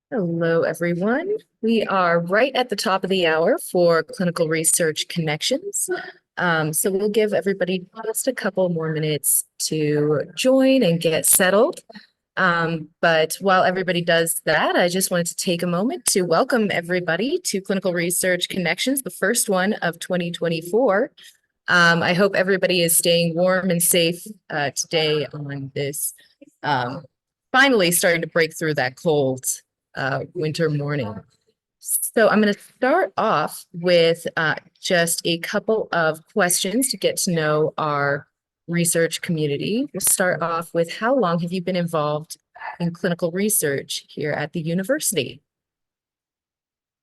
Hello, everyone. We are right at the top of the hour for Clinical Research Connections. So we'll give everybody just a couple more minutes to join and get settled. But while everybody does that, I just wanted to take a moment to welcome everybody to Clinical Research Connections, the first one of 2024. I hope everybody is staying warm and safe today on this finally starting to break through that cold winter morning. So I'm going to start off with just a couple of questions to get to know our research community. We'll start off with, how long have you been involved in clinical research here at the university?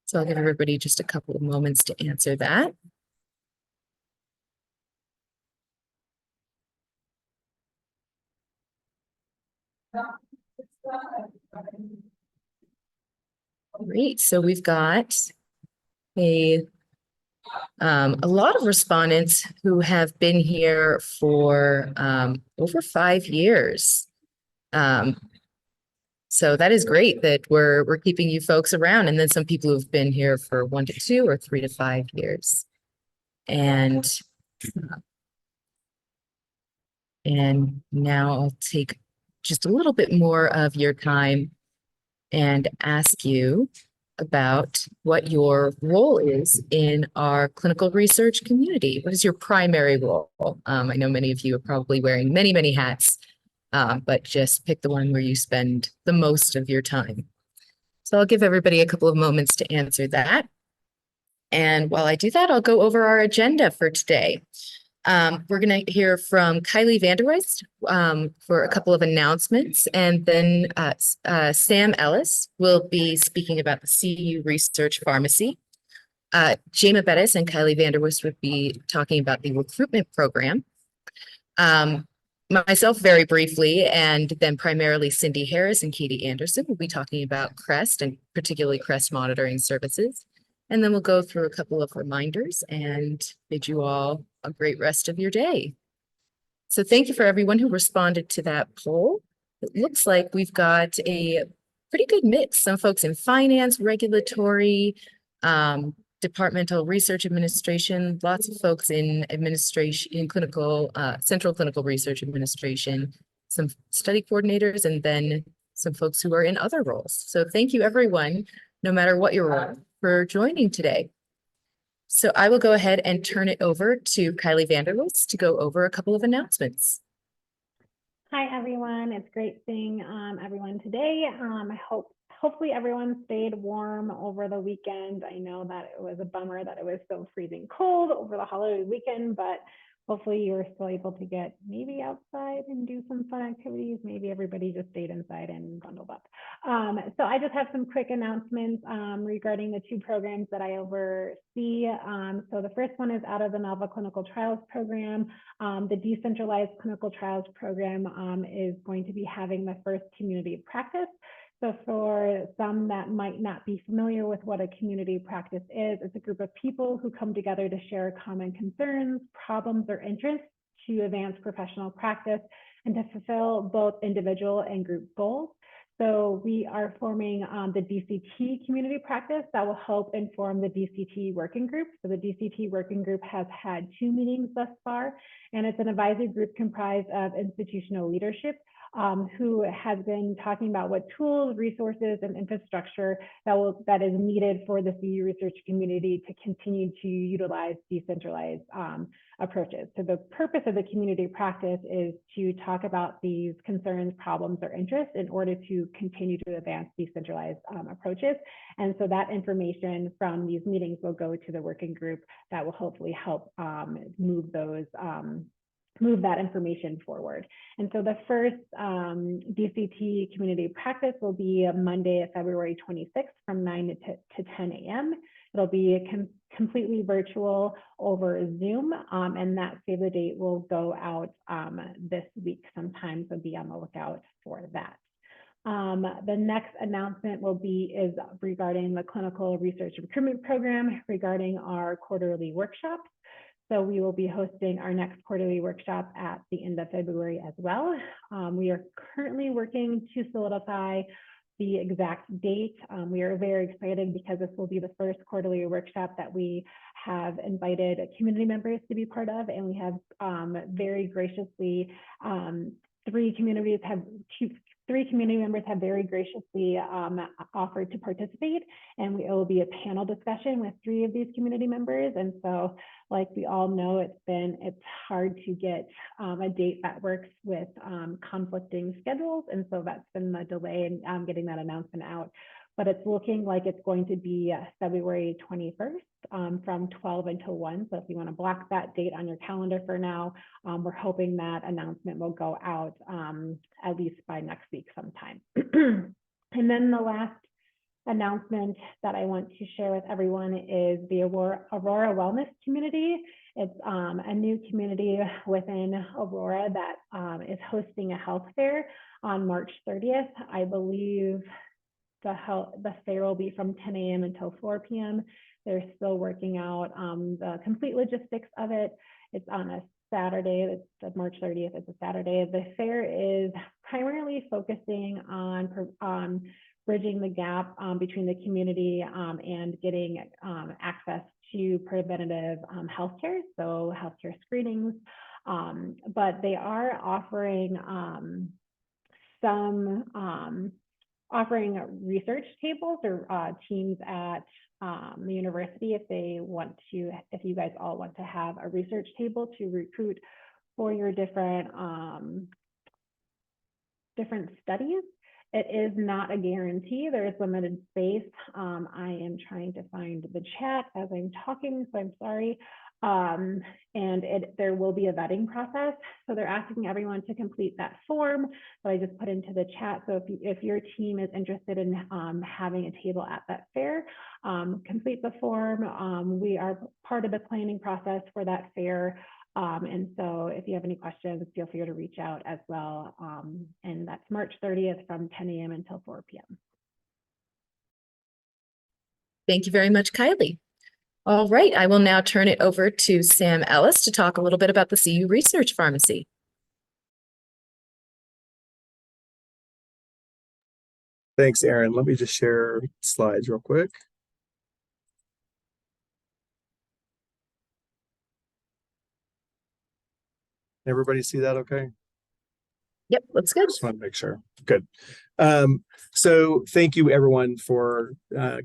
So I'll give everybody just a couple of moments to answer that. Great. So we've got a lot of respondents who have been here for over 5 years. So that is great that we're keeping you folks around, and then some people who've been here for 1 to 2 or 3 to 5 years. And now I'll take just a little bit more of your time and ask you about what your role is in our clinical research community. What is your primary role? I know many of you are probably wearing many, many hats, but just pick the one where you spend the most of your time. So I'll give everybody a couple of moments to answer that. And while I do that, I'll go over our agenda for today. We're going to hear from Kylie Vanderweist for a couple of announcements, and then Sam Ellis will be speaking about the CU Research Pharmacy. Jema Bettis and Kylie Vanderweist would be talking about the recruitment program. Myself very briefly, and then primarily Cindy Harris and Katie Anderson will be talking about CREST and particularly CREST monitoring services. And then we'll go through a couple of reminders and bid you all a great rest of your day. So thank you for everyone who responded to that poll. It looks like we've got a pretty good mix. Some folks in finance, regulatory, departmental research administration, lots of folks in administration, in clinical, central clinical research administration, some study coordinators, and then some folks who are in other roles. So thank you everyone, no matter what your role, for joining today. So I will go ahead and turn it over to Kylie Vanderweist to go over a couple of announcements. Hi, everyone. It's great seeing everyone today. Hopefully everyone stayed warm over the weekend. I know that it was a bummer that it was so freezing cold over the holiday weekend, but hopefully you were still able to get maybe outside and do some fun activities. Maybe everybody just stayed inside and bundled up. So I just have some quick announcements regarding the 2 programs that I oversee. So the first one is out of the Novel Clinical Trials program. The Decentralized Clinical Trials program is going to be having the first community practice. So for some that might not be familiar with what a community practice is, it's a group of people who come together to share common concerns, problems, or interests to advance professional practice and to fulfill both individual and group goals. So we are forming the DCT community practice that will help inform the DCT working group. So the DCT working group has had 2 meetings thus far, and it's an advisory group comprised of institutional leadership who has been talking about what tools, resources, and infrastructure that is needed for the CU research community to continue to utilize decentralized approaches. So the purpose of the community practice is to talk about these concerns, problems, or interests in order to continue to advance decentralized approaches. And so that information from these meetings will go to the working group that will hopefully help move that information forward. And so the first DCT community practice will be Monday, February 26th from 9 to 10 a.m. It'll be completely virtual over Zoom, and that save the date will go out this week sometime, so be on the lookout for that. The next announcement is regarding the clinical research recruitment program regarding our quarterly workshops. So we will be hosting our next quarterly workshop at the end of February as well. We are currently working to solidify the exact date. We are very excited because this will be the first quarterly workshop that we have invited community members to be part of, and we have very graciously three community members have very graciously offered to participate, and it will be a panel discussion with three of these community members. And so, like we all know, it's hard to get a date that works with conflicting schedules, and so that's been the delay in getting that announcement out. But it's looking like it's going to be February 21st from 12 until 1. So if you want to block that date on your calendar for now, we're hoping that announcement will go out at least by next week sometime. And then the last announcement that I want to share with everyone is the Aurora Wellness Community. It's a new community within Aurora that is hosting a health fair on March 30th. I believe the fair will be from 10 a.m. until 4 p.m. They're still working out the complete logistics of it. It's on a Saturday, it's March 30th, it's a Saturday. The fair is primarily focusing on bridging the gap between the community and getting access to preventative healthcare, so healthcare screenings. But they are offering offering research tables or teams at the university if you guys all want to have a research table to recruit for your different studies. It is not a guarantee. There is limited space. I am trying to find the chat as I'm talking, so I'm sorry. There will be a vetting process. So they're asking everyone to complete that form that I just put into the chat. So if your team is interested in having a table at that fair, complete the form. We are part of the planning process for that fair. And so if you have any questions, feel free to reach out as well. And that's March 30th from 10 a.m. until 4 p.m. Thank you very much, Kylie. All right, I will now turn it over to Sam Ellis to talk a little bit about the CU Research Pharmacy. Thanks, Erin. Let me just share slides real quick. Everybody see that okay? Yep, looks good. Just want to make sure. Good. So thank you, everyone, for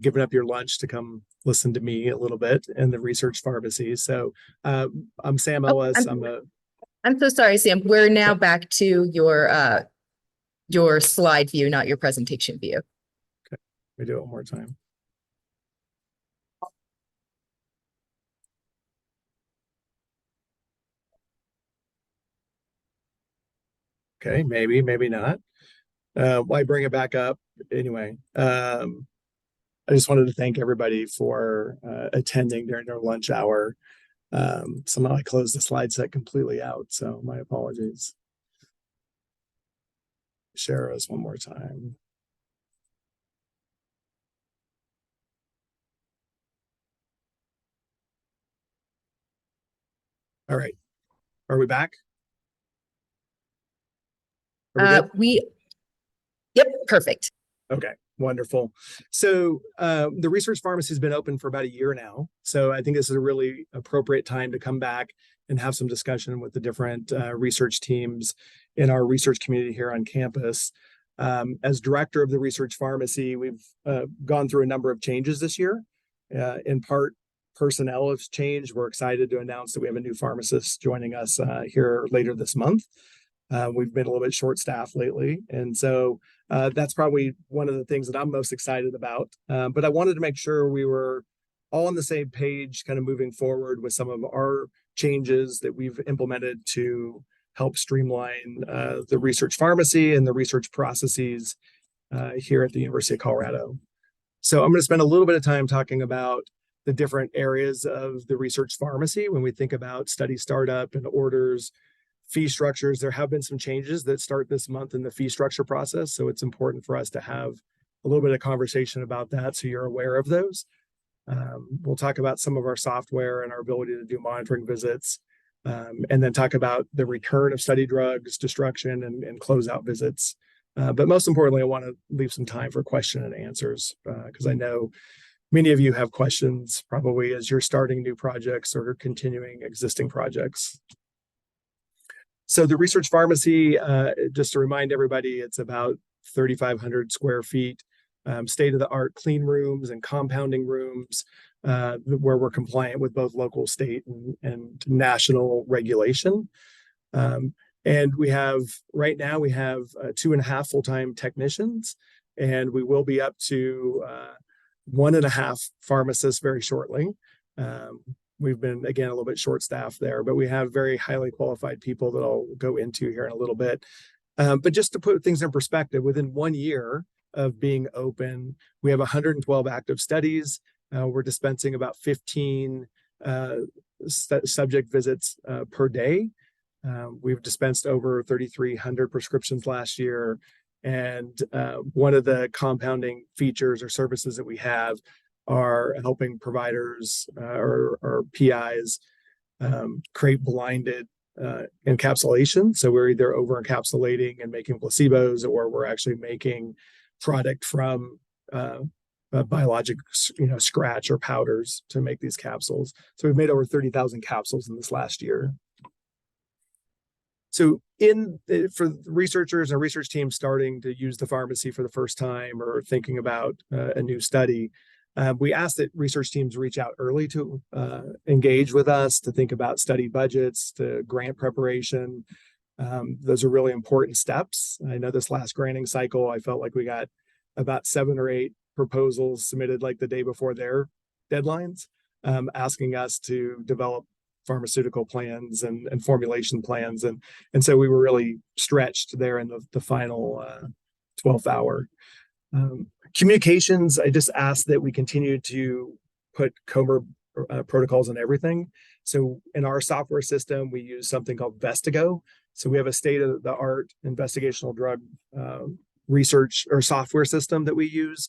giving up your lunch to come listen to me a little bit in the research pharmacy. So I'm Sam Ellis. I'm so sorry, Sam. We're now back to your slide view, not your presentation view. Okay, let me do it one more time. Okay, maybe not. Why bring it back up? Anyway, I just wanted to thank everybody for attending during their lunch hour. Somehow I closed the slide set completely out, so my apologies. Share us one more time. All right, are we back? Yep, perfect. Okay, wonderful. So the research pharmacy has been open for about a year now. So I think this is a really appropriate time to come back and have some discussion with the different research teams in our research community here on campus. As director of the research pharmacy, we've gone through a number of changes this year. In part, personnel has changed. We're excited to announce that we have a new pharmacist joining us here later this month. We've been a little bit short-staffed lately, and so that's probably one of the things that I'm most excited about. But I wanted to make sure we were all on the same page, kind of moving forward with some of our changes that we've implemented to help streamline the research pharmacy and the research processes here at the University of Colorado. So I'm going to spend a little bit of time talking about the different areas of the research pharmacy when we think about study startup and orders, fee structures. There have been some changes that start this month in the fee structure process, so it's important for us to have a little bit of conversation about that so you're aware of those. We'll talk about some of our software and our ability to do monitoring visits, and then talk about the return of study drugs, destruction, and closeout visits. But most importantly, I want to leave some time for question and answers, because I know many of you have questions probably as you're starting new projects or continuing existing projects. So the research pharmacy, just to remind everybody, it's about 3,500 square feet, state-of-the-art clean rooms and compounding rooms, where we're compliant with both local, state, and national regulation. And right now we have 2.5 full-time technicians, and we will be up to 1.5 pharmacists very shortly. We've been, again, a little bit short-staffed there, but we have very highly qualified people that I'll go into here in a little bit. But just to put things in perspective, within 1 year of being open, we have 112 active studies. We're dispensing about 15 subject visits per day. We've dispensed over 3,300 prescriptions last year. And one of the compounding features or services that we have are helping providers or PIs create blinded encapsulation. So we're either over encapsulating and making placebos, or we're actually making product from biologic, scratch or powders to make these capsules. So we've made over 30,000 capsules in this last year. So for researchers and research teams starting to use the pharmacy for the first time or thinking about a new study, we ask that research teams reach out early to engage with us, to think about study budgets, to grant preparation. Those are really important steps. I know this last granting cycle, I felt like we got about 7 or 8 proposals submitted like the day before their deadlines, asking us to develop pharmaceutical plans and formulation plans. And so we were really stretched there in the final 12th hour. Communications, I just asked that we continue to put COMR protocols in everything. So in our software system, we use something called Vestigo. So we have a state-of-the-art investigational drug research or software system that we use.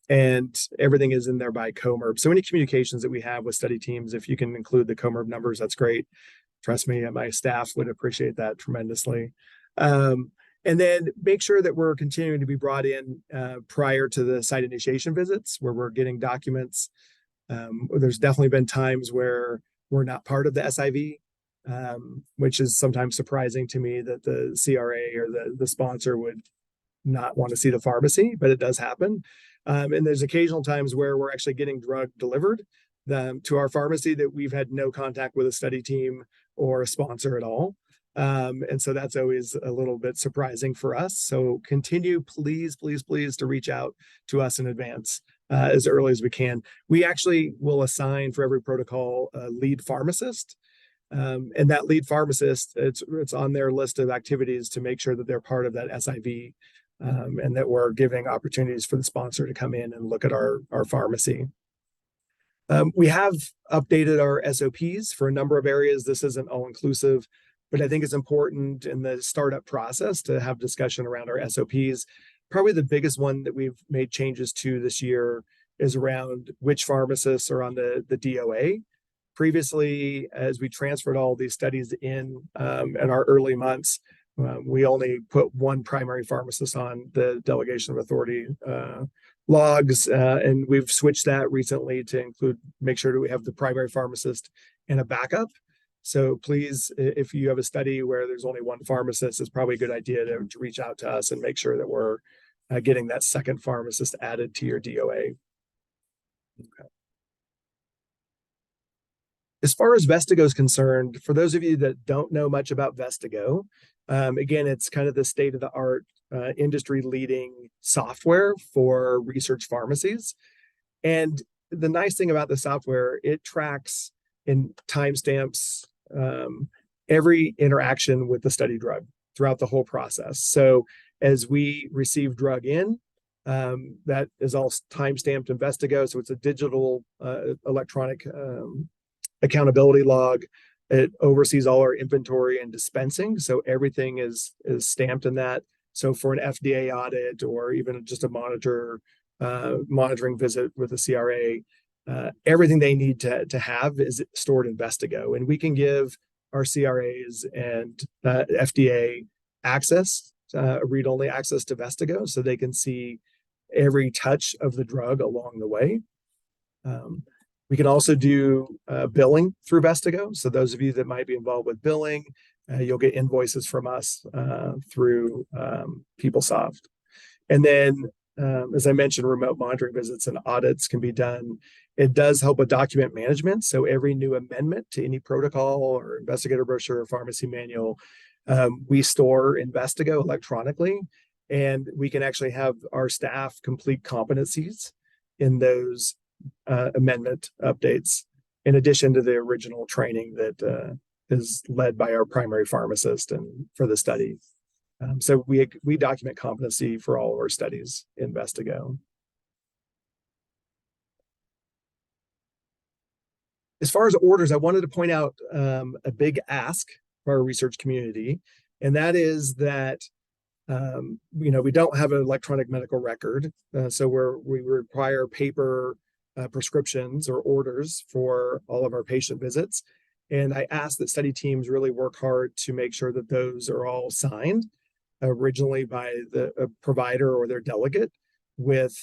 And everything is in there by COMR. So any communications that we have with study teams, if you can include the COMR numbers, that's great. Trust me, my staff would appreciate that tremendously. And then make sure that we're continuing to be brought in prior to the site initiation visits, where we're getting documents. There's definitely been times where we're not part of the SIV, which is sometimes surprising to me that the CRA or the sponsor would not want to see the pharmacy, but it does happen. And there's occasional times where we're actually getting drug delivered to our pharmacy that we've had no contact with a study team or a sponsor at all. And so that's always a little bit surprising for us. So continue, please, please, please, to reach out to us in advance as early as we can. We actually will assign for every protocol a lead pharmacist. And that lead pharmacist, it's on their list of activities to make sure that they're part of that SIV, and that we're giving opportunities for the sponsor to come in and look at our pharmacy. We have updated our SOPs for a number of areas. This isn't all-inclusive, but I think it's important in the startup process to have discussion around our SOPs. Probably the biggest one that we've made changes to this year is around which pharmacists are on the DOA. Previously, as we transferred all these studies in our early months, we only put one primary pharmacist on the delegation of authority logs, and we've switched that recently to include, make sure that we have the primary pharmacist and a backup. So please, if you have a study where there's only one pharmacist, it's probably a good idea to reach out to us and make sure that we're getting that second pharmacist added to your DOA. Okay. As far as Vestigo is concerned, for those of you that don't know much about Vestigo, again, it's kind of the state-of-the-art, industry-leading software for research pharmacies. And the nice thing about the software, it tracks and timestamps every interaction with the study drug throughout the whole process. So as we receive drug in, that is all timestamped in Vestigo. So it's a digital electronic accountability log. It oversees all our inventory and dispensing. So everything is stamped in that. So for an FDA audit or even just a monitor monitoring visit with a CRA, everything they need to have is stored in Vestigo. And we can give our CRAs and FDA access, read-only access to Vestigo, so they can see every touch of the drug along the way. We can also do billing through Vestigo. So those of you that might be involved with billing, you'll get invoices from us through PeopleSoft. And then, as I mentioned, remote monitoring visits and audits can be done. It does help with document management. So every new amendment to any protocol or investigator brochure or pharmacy manual, we store in Vestigo electronically, and we can actually have our staff complete competencies in those amendment updates, in addition to the original training that is led by our primary pharmacist and for the study. So we document competency for all of our studies in Vestigo. As far as orders, I wanted to point out a big ask for our research community, and that is that we don't have an electronic medical record, so we require paper prescriptions or orders for all of our patient visits. And I ask that study teams really work hard to make sure that those are all signed originally by the provider or their delegate with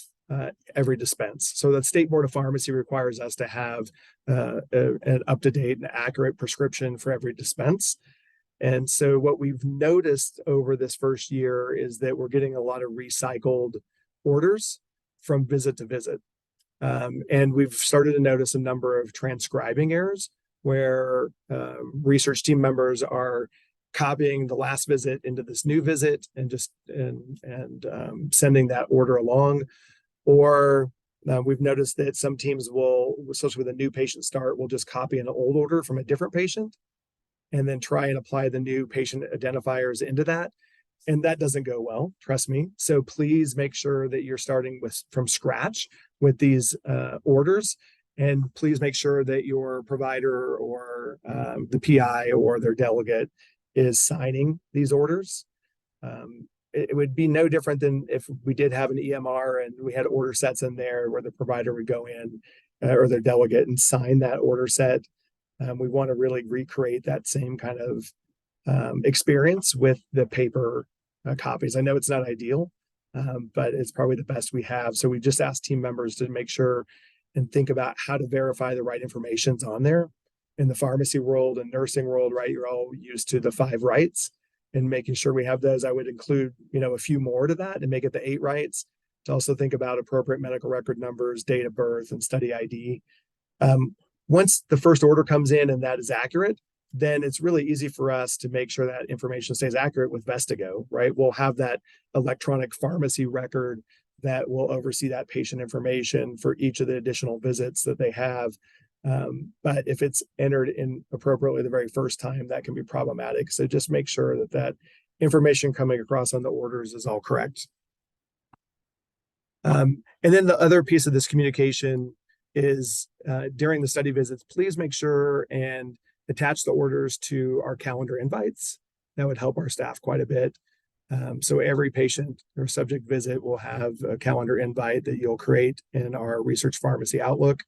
every dispense. So the State Board of Pharmacy requires us to have an up-to-date and accurate prescription for every dispense. And so what we've noticed over this first year is that we're getting a lot of recycled orders from visit to visit. And we've started to notice a number of transcribing errors where research team members are copying the last visit into this new visit and just sending that order along. Or we've noticed that some teams will, especially with a new patient start, will just copy an old order from a different patient and then try and apply the new patient identifiers into that. And that doesn't go well, trust me. So please make sure that you're starting from scratch with these orders. And please make sure that your provider or the PI or their delegate is signing these orders. It would be no different than if we did have an EMR and we had order sets in there where the provider would go in or their delegate and sign that order set. We want to really recreate that same kind of experience with the paper copies. I know it's not ideal, but it's probably the best we have. So we just asked team members to make sure and think about how to verify the right information's on there. In the pharmacy world and nursing world, right, you're all used to the 5 rights, and making sure we have those. I would include, a few more to that and make it the 8 rights. To also think about appropriate medical record numbers, date of birth, and study ID. Once the first order comes in and that is accurate, then it's really easy for us to make sure that information stays accurate with Vestigo, right? We'll have that electronic pharmacy record that will oversee that patient information for each of the additional visits that they have. But if it's entered in appropriately the very first time, that can be problematic. So just make sure that that information coming across on the orders is all correct. And then the other piece of this communication is during the study visits, please make sure and attach the orders to our calendar invites. That would help our staff quite a bit. So every patient or subject visit will have a calendar invite that you'll create in our research pharmacy Outlook.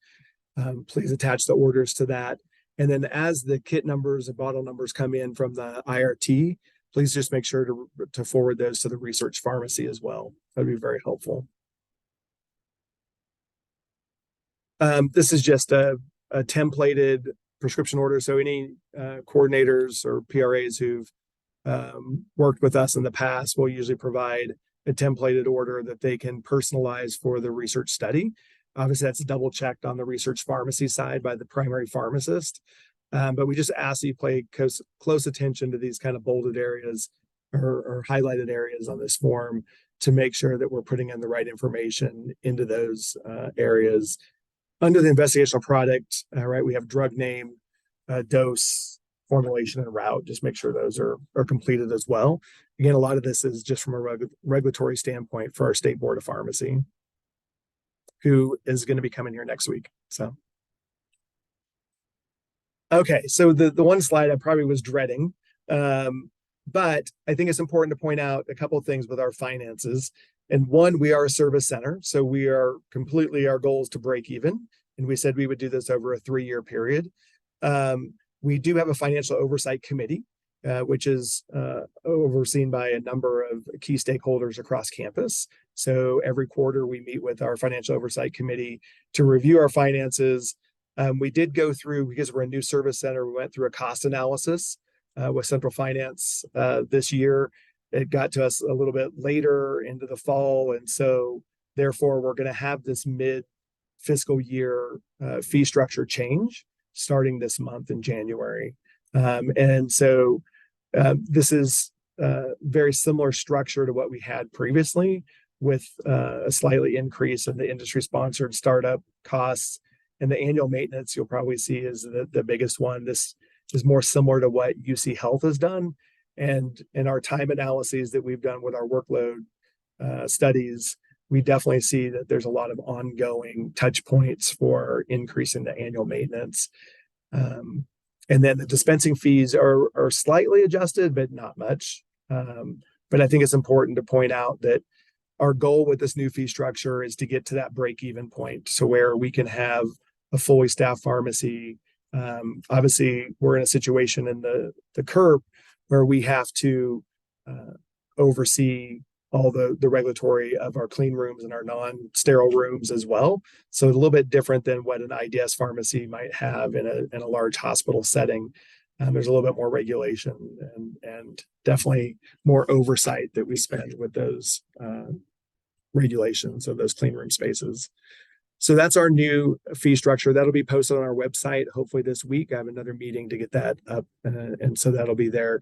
Please attach the orders to that. And then as the kit numbers and bottle numbers come in from the IRT, please just make sure to forward those to the research pharmacy as well. That'd be very helpful. This is just a templated prescription order. So any coordinators or PRAs who've worked with us in the past will usually provide a templated order that they can personalize for the research study. Obviously, that's double checked on the research pharmacy side by the primary pharmacist. But we just ask that you pay close attention to these kind of bolded areas or highlighted areas on this form to make sure that we're putting in the right information into those areas. Under the investigational product, right, we have drug name, dose, formulation, and route. Just make sure those are completed as well. Again, a lot of this is just from a regulatory standpoint for our State Board of Pharmacy, who is going to be coming here next week. So, okay, so the one slide I probably was dreading, but I think it's important to point out a couple of things with our finances. And one, we are a service center. So we are completely, our goal is to break even. And we said we would do this over a 3-year period. We do have a financial oversight committee, which is overseen by a number of key stakeholders across campus. So every quarter we meet with our financial oversight committee to review our finances. We did go through, because we're a new service center, we went through a cost analysis with central finance this year. It got to us a little bit later into the fall. And so therefore we're going to have this mid-fiscal year fee structure change starting this month in January. And so this is a very similar structure to what we had previously, with a slightly increase in the industry-sponsored startup costs. And the annual maintenance you'll probably see is the biggest one. This is more similar to what UC Health has done. And in our time analyses that we've done with our workload studies, we definitely see that there's a lot of ongoing touch points for increasing the annual maintenance. And then the dispensing fees are slightly adjusted, but not much. But I think it's important to point out that our goal with this new fee structure is to get to that break-even point, so where we can have a fully staffed pharmacy. Obviously, we're in a situation in the CURP where we have to oversee all the regulatory of our clean rooms and our non-sterile rooms as well. So a little bit different than what an IDS pharmacy might have in a large hospital setting. There's a little bit more regulation and definitely more oversight that we spend with those regulations of those clean room spaces. So that's our new fee structure. That'll be posted on our website hopefully this week. I have another meeting to get that up, and so that'll be there.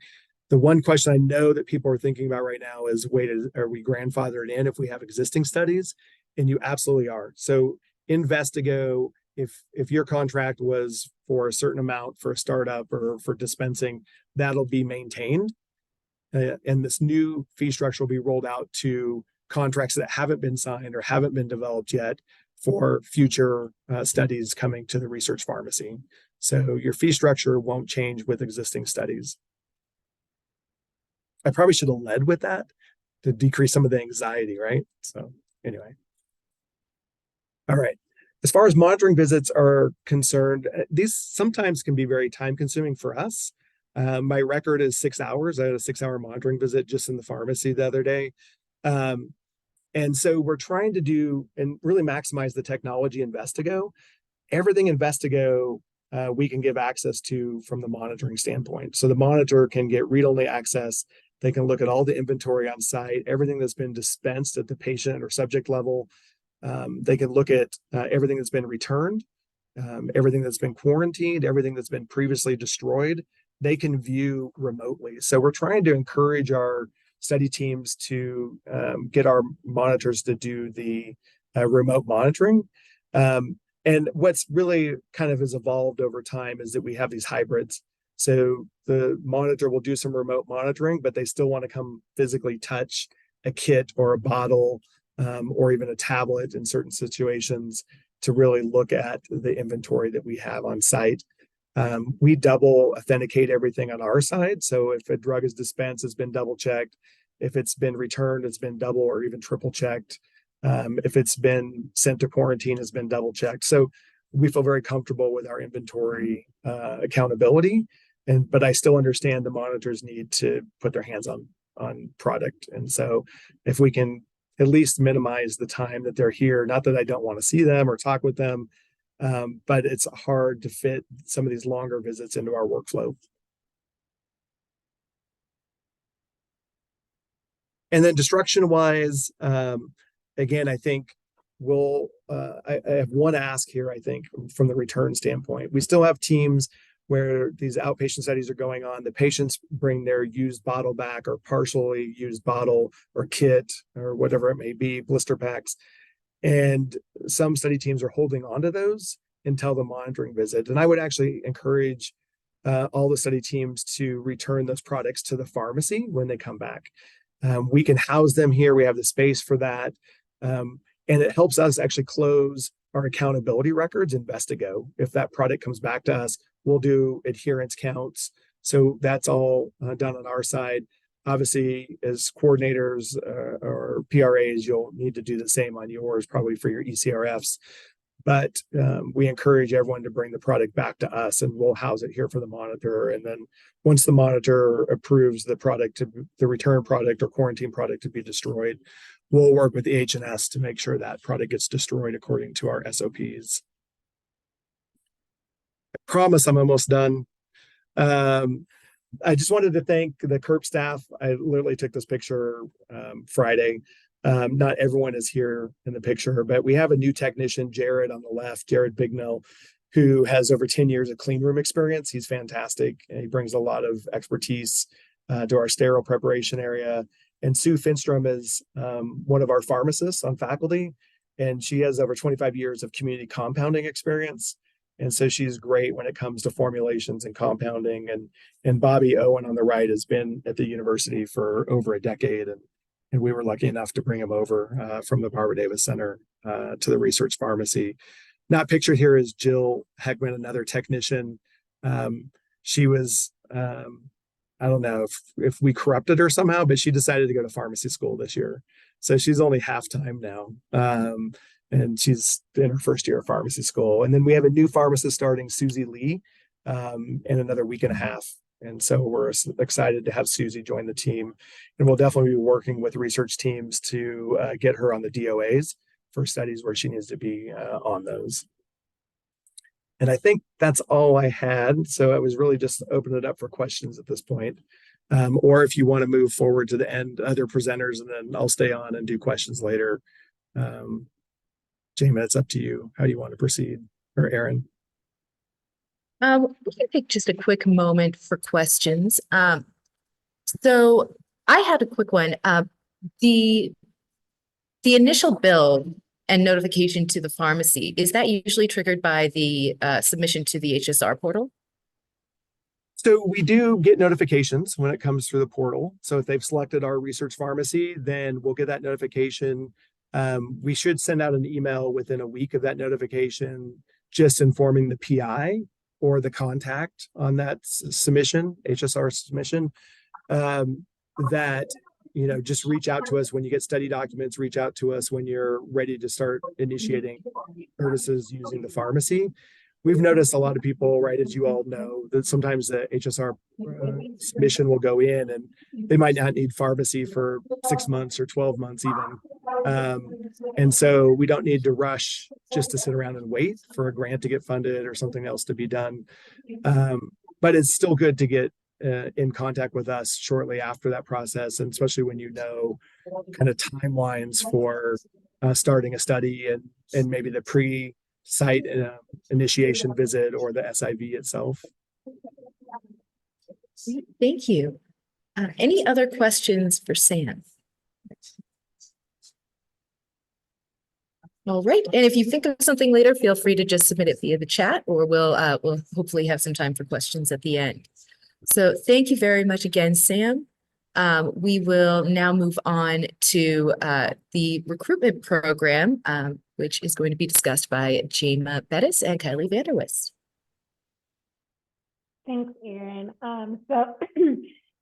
The one question I know that people are thinking about right now is, wait, are we grandfathered in if we have existing studies? And you absolutely are. So Investigo, if your contract was for a certain amount for a startup or for dispensing, that'll be maintained. And this new fee structure will be rolled out to contracts that haven't been signed or haven't been developed yet for future studies coming to the research pharmacy. So your fee structure won't change with existing studies. I probably should have led with that to decrease some of the anxiety, right? So anyway. All right. As far as monitoring visits are concerned, these sometimes can be very time consuming for us. My record is 6 hours. I had a 6-hour monitoring visit just in the pharmacy the other day. And so we're trying to do and really maximize the technology Investigo. Everything Investigo we can give access to from the monitoring standpoint. So the monitor can get read-only access. They can look at all the inventory on site, everything that's been dispensed at the patient or subject level. They can look at everything that's been returned, everything that's been quarantined, everything that's been previously destroyed. They can view remotely. So we're trying to encourage our study teams to get our monitors to do the remote monitoring. And what's really kind of has evolved over time is that we have these hybrids. So the monitor will do some remote monitoring, but they still want to come physically touch a kit or a bottle or even a tablet in certain situations to really look at the inventory that we have on site. We double authenticate everything on our side. So if a drug is dispensed, it's been double checked. If it's been returned, it's been double or even triple checked. If it's been sent to quarantine, it's been double checked. So we feel very comfortable with our inventory accountability. But I still understand the monitors need to put their hands on product. And so if we can at least minimize the time that they're here, not that I don't want to see them or talk with them, but it's hard to fit some of these longer visits into our workflow. And then destruction wise, again, I think I have one ask here, I think, from the return standpoint. We still have teams where these outpatient studies are going on. The patients bring their used bottle back or partially used bottle or kit or whatever it may be, blister packs. And some study teams are holding on to those until the monitoring visit. And I would actually encourage all the study teams to return those products to the pharmacy when they come back. We can house them here. We have the space for that. And it helps us actually close our accountability records, Investigo. If that product comes back to us, we'll do adherence counts. So that's all done on our side. Obviously, as coordinators or PRAs, you'll need to do the same on yours, probably for your ECRFs. But we encourage everyone to bring the product back to us, and we'll house it here for the monitor. And then once the monitor approves the product, the return product or quarantine product to be destroyed, we'll work with the H&S to make sure that product gets destroyed according to our SOPs. I promise I'm almost done. I just wanted to thank the CURP staff. I literally took this picture Friday. Not everyone is here in the picture, but we have a new technician, Jared, on the left, Jared Bignell, who has over 10 years of clean room experience. He's fantastic, and he brings a lot of expertise to our sterile preparation area. And Sue Finstrom is one of our pharmacists on faculty, and she has over 25 years of community compounding experience. And so she's great when it comes to formulations and compounding. And Bobby Owen on the right has been at the university for over a decade. And we were lucky enough to bring him over from the Barbara Davis Center to the research pharmacy. Not pictured here is Jill Heckman, another technician. She was, I don't know if we corrupted her somehow, but she decided to go to pharmacy school this year. So she's only half-time now. And she's in her first year of pharmacy school. And then we have a new pharmacist starting, Susie Lee, in another week and a half. And so we're excited to have Susie join the team. And we'll definitely be working with research teams to get her on the DOAs for studies where she needs to be on those. And I think that's all I had. So I was really just opening it up for questions at this point. Or if you want to move forward to the end, other presenters, and then I'll stay on and do questions later. Jamie, it's up to you. How do you want to proceed? Or Aaron? We can take just a quick moment for questions. So I had a quick one. The initial bill and notification to the pharmacy, is that usually triggered by the submission to the HSR portal? So we do get notifications when it comes through the portal. So if they've selected our research pharmacy, then we'll get that notification. We should send out an email within a week of that notification, just informing the PI or the contact on that submission, HSR submission, that, you know, just reach out to us when you get study documents, reach out to us when you're ready to start initiating services using the pharmacy. We've noticed a lot of people, right, as you all know, that sometimes the HSR submission will go in and they might not need pharmacy for 6 months or 12 months even. And so we don't need to rush just to sit around and wait for a grant to get funded or something else to be done. But it's still good to get in contact with us shortly after that process, and especially when you know kind of timelines for starting a study and maybe the pre-site initiation visit or the SIV itself. Thank you. Any other questions for Sam? All right, and if you think of something later, feel free to just submit it via the chat, or we'll hopefully have some time for questions at the end. So thank you very much again, Sam. We will now move on to the recruitment program, which is going to be discussed by Jema Bettis and Kylie Vanderwist. Thanks, Erin. So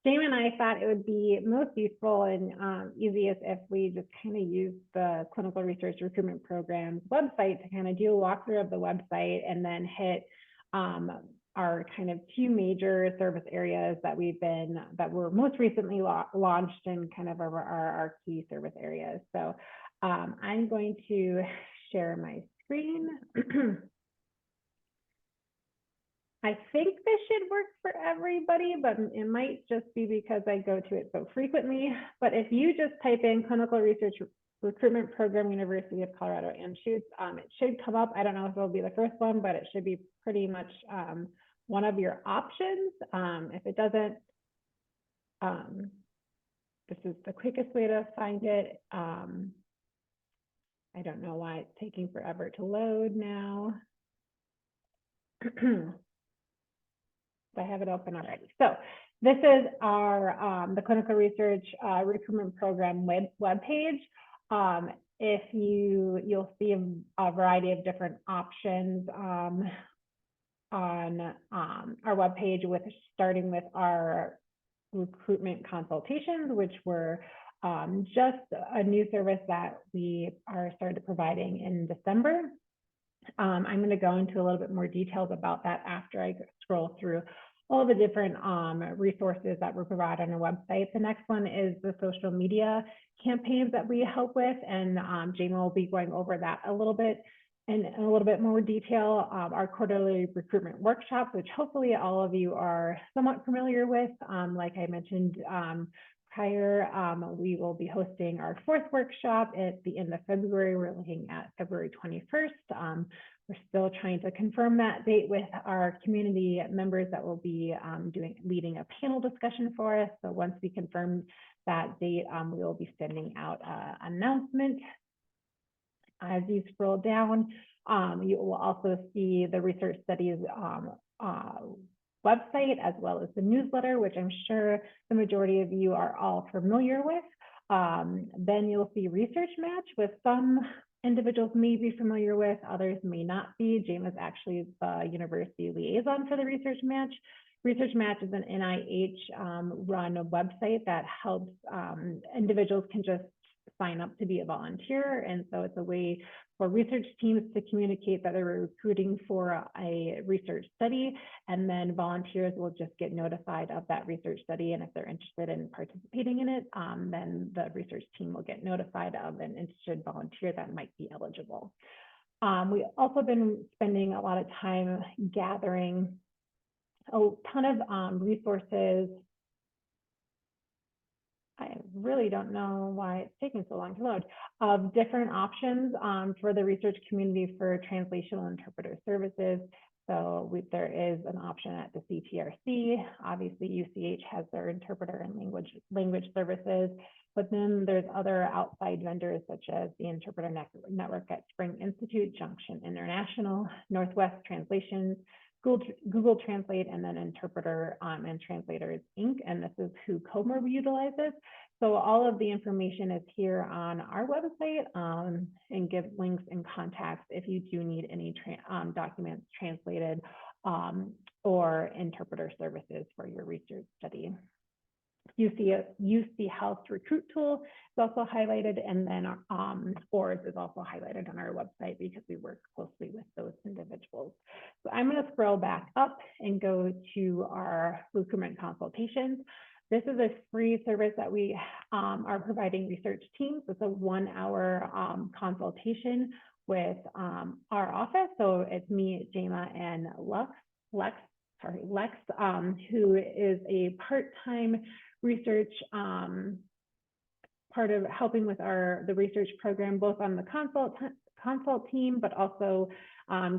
Jamie and I thought it would be most useful and easiest if we just kind of use the Clinical Research Recruitment Program's website to kind of do a walkthrough of the website and then hit our kind of two major service areas that were most recently launched in kind of our key service areas. So I'm going to share my screen. I think this should work for everybody, but it might just be because I go to it so frequently. But if you just type in Clinical Research Recruitment Program, University of Colorado Anschutz, it should come up. I don't know if it'll be the first one, but it should be pretty much one of your options. If it doesn't, this is the quickest way to find it. I don't know why it's taking forever to load now. I have it open already. So this is our the Clinical Research Recruitment Program webpage. If you'll see a variety of different options on our webpage, starting with our recruitment consultations, which were just a new service that we are started providing in December. I'm going to go into a little bit more details about that after I scroll through all the different resources that we provide on our website. The next one is the social media campaigns that we help with, and Jamie will be going over that a little bit in a little bit more detail. Our quarterly recruitment workshops, which hopefully all of you are somewhat familiar with. Like I mentioned prior, we will be hosting our 4th workshop at the end of February. We're looking at February 21st. We're still trying to confirm that date with our community members that will be leading a panel discussion for us. So once we confirm that date, we will be sending out an announcement. As you scroll down, you will also see the research studies website, as well as the newsletter, which I'm sure the majority of you are all familiar with. Then you'll see Research Match, with some individuals may be familiar with, others may not be. James is actually the university liaison for the Research Match. Research Match is an NIH run website that helps individuals can just sign up to be a volunteer. And so it's a way for research teams to communicate that they're recruiting for a research study, and then volunteers will just get notified of that research study. And if they're interested in participating in it, then the research team will get notified of an interested volunteer that might be eligible. We've also been spending a lot of time gathering a ton of resources. I really don't know why it's taking so long to load, of different options for the research community for translational interpreter services. So there is an option at the CTRC. Obviously, UCH has their interpreter and language services, but then there's other outside vendors such as the Interpreter Network at Spring Institute, Junction International, Northwest Translations, Google Translate, and then Interpreter and Translators Inc. And this is who COMER utilizes. So all of the information is here on our website, and give links and contacts if you do need any documents translated or interpreter services for your research study. UC Health Recruit Tool is also highlighted, and then ORS is also highlighted on our website because we work closely with those individuals. So I'm going to scroll back up and go to our recruitment consultations. This is a free service that we are providing research teams. It's a 1-hour consultation with our office. So it's me, Jama, and Lex, who is a part-time research part of helping with the research program, both on the consult team, but also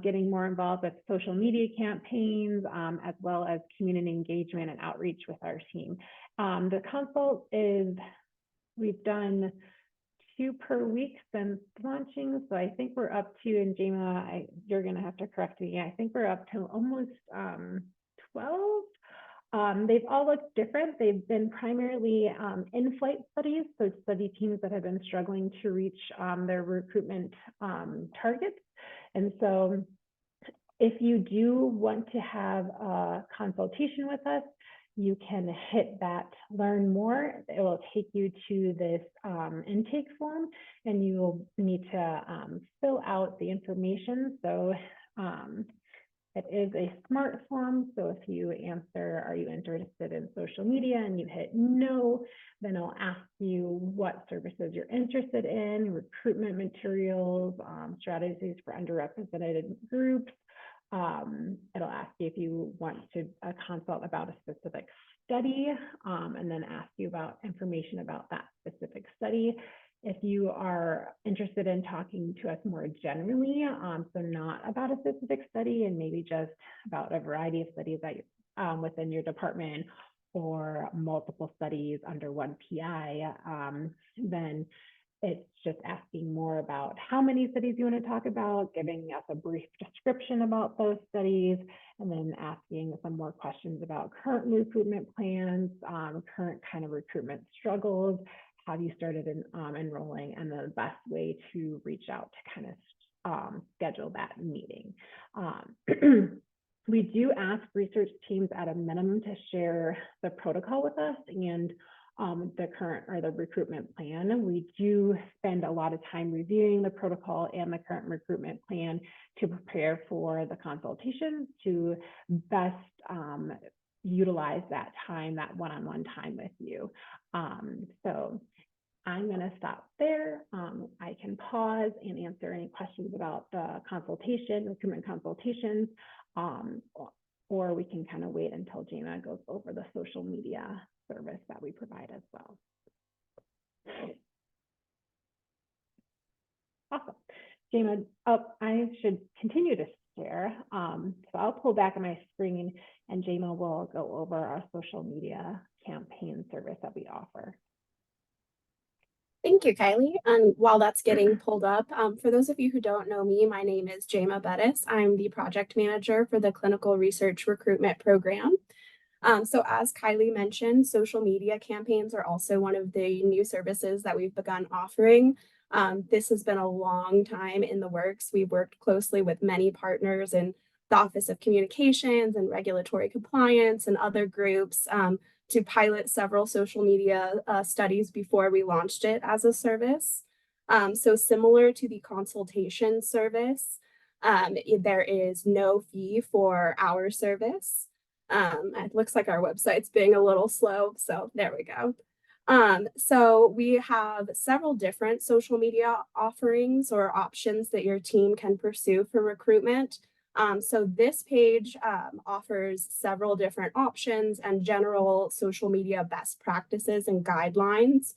getting more involved with social media campaigns, as well as community engagement and outreach with our team. The consult we've done 2 per week since launching. So I think we're up to, and Jama, you're going to have to correct me. I think we're up to almost 12. They've all looked different. They've been primarily in-flight studies, so study teams that have been struggling to reach their recruitment targets. And so if you do want to have a consultation with us, you can hit that learn more. It will take you to this intake form, and you will need to fill out the information. So it is a smart form. So if you answer, are you interested in social media, and you hit no, then it'll ask you what services you're interested in, recruitment materials, strategies for underrepresented groups. It'll ask you if you want to consult about a specific study, and then ask you about information about that specific study. If you are interested in talking to us more generally, so not about a specific study, and maybe just about a variety of studies that within your department, or multiple studies under one PI, then it's just asking more about how many studies you want to talk about, giving us a brief description about those studies, and then asking some more questions about current recruitment plans, current kind of recruitment struggles. Have you started enrolling, and the best way to reach out to kind of schedule that meeting. We do ask research teams at a minimum to share the protocol with us and the current or the recruitment plan. We do spend a lot of time reviewing the protocol and the current recruitment plan to prepare for the consultation to best utilize that time, that one-on-one time with you. So I'm going to stop there. I can pause and answer any questions about the consultation, recruitment consultations, or we can kind of wait until Jana goes over the social media service that we provide as well. Awesome. Jana, I should continue to share. So I'll pull back on my screen and Jana will go over our social media campaign service that we offer. Thank you, Kylie. And while that's getting pulled up, for those of you who don't know me, my name is Jama Bettis. I'm the project manager for the Clinical Research Recruitment Program. So as Kylie mentioned, social media campaigns are also one of the new services that we've begun offering. This has been a long time in the works. We've worked closely with many partners in the Office of Communications and Regulatory Compliance and other groups to pilot several social media studies before we launched it as a service. So similar to the consultation service, there is no fee for our service. It looks like our website's being a little slow, so there we go. So we have several different social media offerings or options that your team can pursue for recruitment. So this page offers several different options and general social media best practices and guidelines.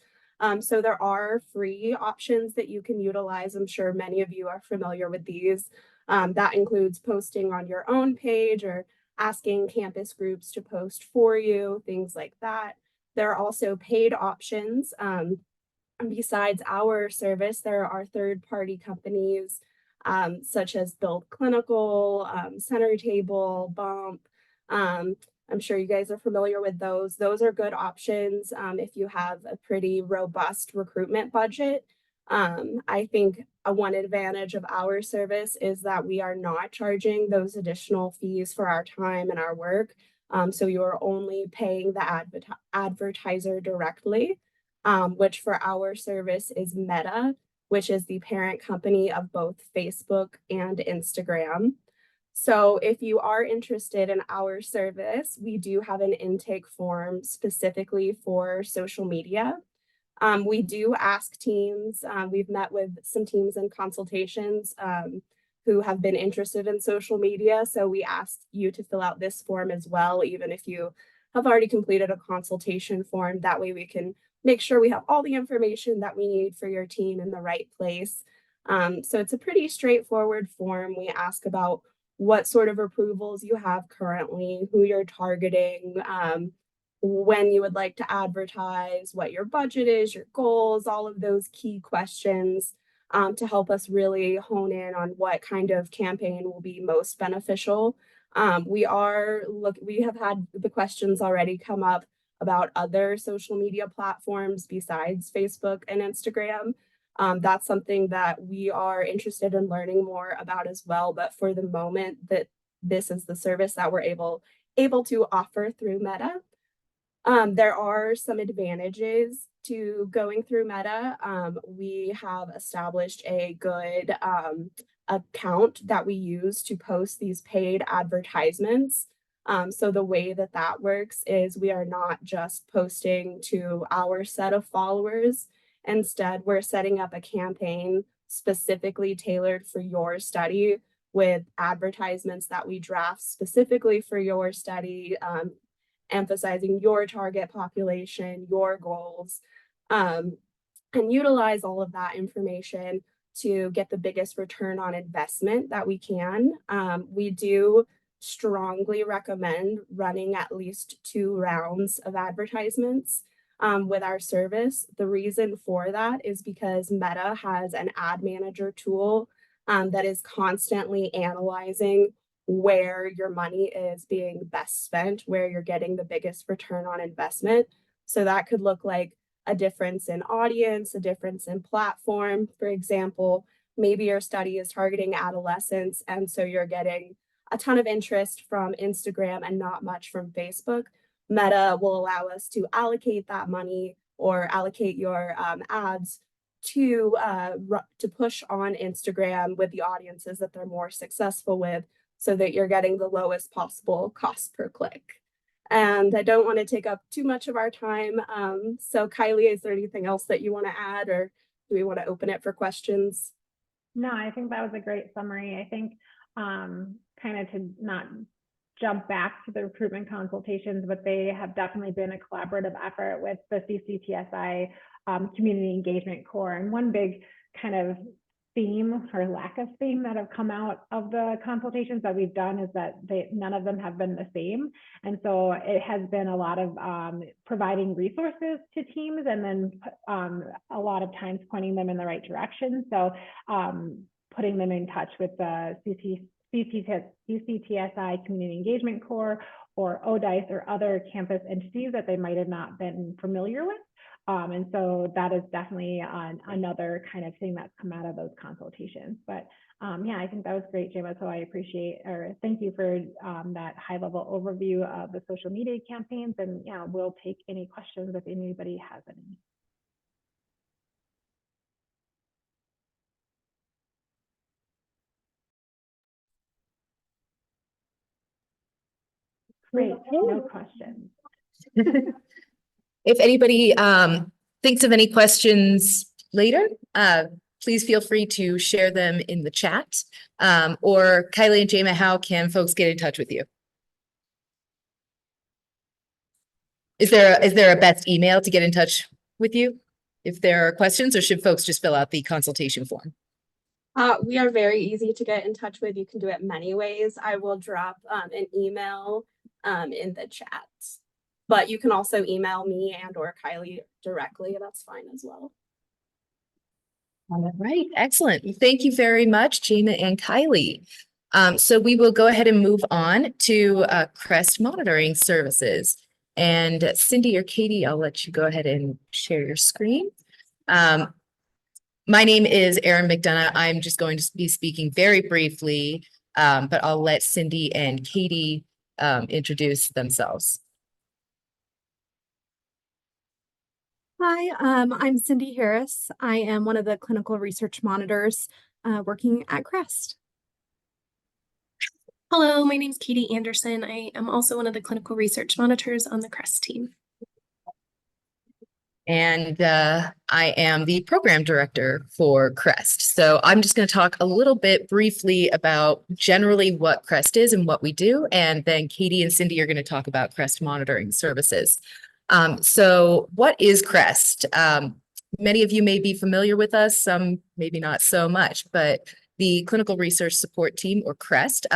So there are free options that you can utilize. I'm sure many of you are familiar with these. That includes posting on your own page or asking campus groups to post for you, things like that. There are also paid options. And besides our service, there are third-party companies such as Build Clinical, Center Table, Bump. I'm sure you guys are familiar with those. Those are good options if you have a pretty robust recruitment budget. I think one advantage of our service is that we are not charging those additional fees for our time and our work. So you are only paying the advertiser directly, which for our service is Meta, which is the parent company of both Facebook and Instagram. So if you are interested in our service, we do have an intake form specifically for social media. We do ask teams, we've met with some teams in consultations who have been interested in social media. So we ask you to fill out this form as well, even if you have already completed a consultation form. That way we can make sure we have all the information that we need for your team in the right place. So it's a pretty straightforward form. We ask about what sort of approvals you have currently, who you're targeting, when you would like to advertise, what your budget is, your goals, all of those key questions to help us really hone in on what kind of campaign will be most beneficial. We have had the questions already come up about other social media platforms besides Facebook and Instagram. That's something that we are interested in learning more about as well. But for the moment, that this is the service that we're able to offer through Meta. There are some advantages to going through Meta. We have established a good account that we use to post these paid advertisements. So the way that works is we are not just posting to our set of followers. Instead, we're setting up a campaign specifically tailored for your study with advertisements that we draft specifically for your study, emphasizing your target population, your goals, and utilize all of that information to get the biggest return on investment that we can. We do strongly recommend running at least 2 rounds of advertisements with our service. The reason for that is because Meta has an ad manager tool that is constantly analyzing where your money is being best spent, where you're getting the biggest return on investment. So that could look like a difference in audience, a difference in platform. For example, maybe your study is targeting adolescents, and so you're getting a ton of interest from Instagram and not much from Facebook, Meta will allow us to allocate that money or allocate your ads to push on Instagram with the audiences that they're more successful with, so that you're getting the lowest possible cost per click. And I don't want to take up too much of our time. So Kylie, is there anything else that you want to add, or do we want to open it for questions? No, I think that was a great summary. I think kind of to not jump back to the recruitment consultations, but they have definitely been a collaborative effort with the CCTSI community engagement core. And one big kind of theme or lack of theme that have come out of the consultations that we've done is that none of them have been the same. And so it has been a lot of providing resources to teams, and then a lot of times pointing them in the right direction. So putting them in touch with the CCTSI Community Engagement Core or ODICE or other campus entities that they might have not been familiar with. And so that is definitely another kind of thing that's come out of those consultations. But yeah, I think that was great, Gemma. So I appreciate, or thank you for that high level overview of the social media campaigns. And yeah, we'll take any questions if anybody has any. Great, no questions. If anybody thinks of any questions later, please feel free to share them in the chat. Or Kylie and Jema, how can folks get in touch with you? Is there a best email to get in touch with you if there are questions, or should folks just fill out the consultation form? We are very easy to get in touch with. You can do it many ways. I will drop an email in the chat, but you can also email me and or Kylie directly. That's fine as well. All right, excellent. Thank you very much, Jema and Kylie. So we will go ahead and move on to CREST monitoring services. And Cindy or Katie, I'll let you go ahead and share your screen. My name is Erin McDonough. I'm just going to be speaking very briefly, but I'll let Cindy and Katie introduce themselves. Hi, I'm Cindy Harris. I am one of the clinical research monitors working at CREST. Hello, my name is Katie Anderson. I am also one of the clinical research monitors on the CREST team. And I am the program director for CREST. So I'm just going to talk a little bit briefly about generally what CREST is and what we do. And then Katie and Cindy are going to talk about CREST monitoring services. So what is CREST? Many of you may be familiar with us, some maybe not so much, but the Clinical Research Support Team, or CREST,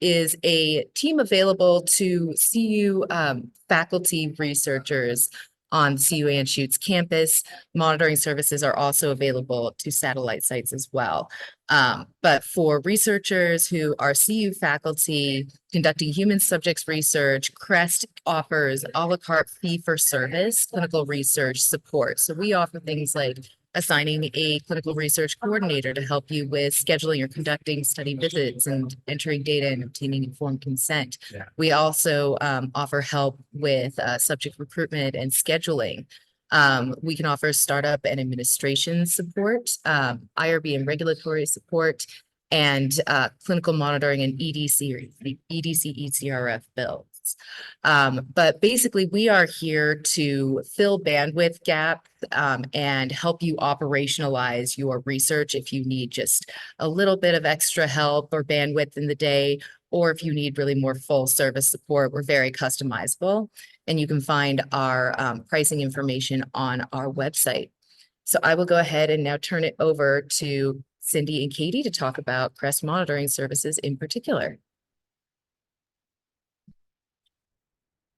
is a team available to CU faculty researchers on CU Anschutz campus. Monitoring services are also available to satellite sites as well. But for researchers who are CU faculty conducting human subjects research, CREST offers a la carte fee-for-service clinical research support. So we offer things like assigning a clinical research coordinator to help you with scheduling or conducting study visits and entering data and obtaining informed consent. Yeah. We also offer help with subject recruitment and scheduling. We can offer startup and administration support, IRB and regulatory support, and clinical monitoring and EDC or ECRF builds. But basically, we are here to fill bandwidth gaps and help you operationalize your research if you need just a little bit of extra help or bandwidth in the day, or if you need really more full service support. We're very customizable, and you can find our pricing information on our website. So I will go ahead and now turn it over to Cindy and Katie to talk about CREST monitoring services in particular.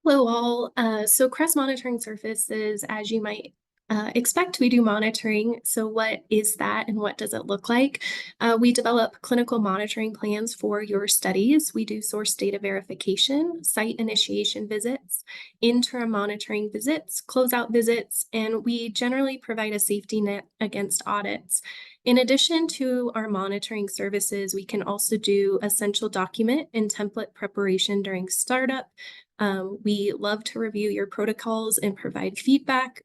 Hello all. So CREST monitoring services, as you might expect, we do monitoring. So what is that and what does it look like? We develop clinical monitoring plans for your studies. We do source data verification, site initiation visits, interim monitoring visits, closeout visits, and we generally provide a safety net against audits. In addition to our monitoring services, we can also do essential document and template preparation during startup. We love to review your protocols and provide feedback